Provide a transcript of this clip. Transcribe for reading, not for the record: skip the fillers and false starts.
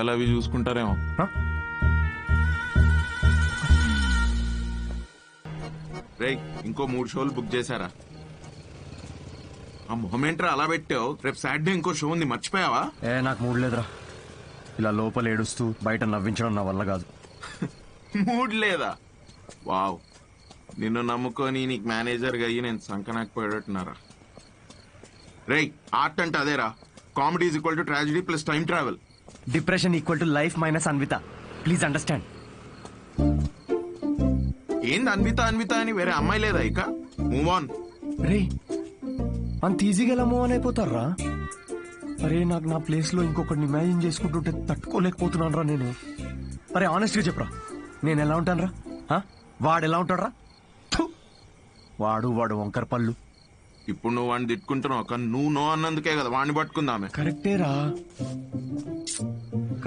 అలా అవి చూసుకుంటారేమో. రేయ్ ఇంకో 3 షోలు బుక్ చేశారా? ఆ మొహమేంట్రా అలా పెట్టావు? రేపు సాటర్డే ఇంకో షో ఉంది, మర్చిపోయావా? నాకు మూడ్ లేదురా. ఇలా లోపల ఏడుస్తూ బయట నవ్వించడం నా వల్ల కాదు. మూడ్ లేదా? వావ్, నిన్ను నమ్ముకొని నీకు మేనేజర్గా అయ్యి నేను సంకనాకపోయేటట్టున్నారా? రేయ్ ఆర్ట్ అంటే అదేరా, comedy is equal to tragedy plus time travel. Depression equal to life minus Anvitha. Please understand. ఏంది అన్విత అన్విత అని వేరే అమ్మాయి లేదా ఇక? Move on. రే అంత ఈజీగా ఎలా మూవ్ ఆన్ అయిపోతారా? అరే నాకు నా ప్లేస్ లో ఇంకొకరిని ఇమాజిన్ చేసుకుంటుంటే తట్టుకోలేకపోతున్నాను రా నేను. అరే ఆనెస్ట్ గా చెప్పరా, నేను ఎలా ఉంటాను రా? వాడు ఎలా ఉంటాడు రా? వాడు వంకర పళ్ళు. ఇప్పుడు నువ్వు వాడిని తిట్టుకుంటున్నావు, కానీ నువ్వు నో అన్నందుకే కదా వాడిని పట్టుకుందామే. కరెక్టే రా,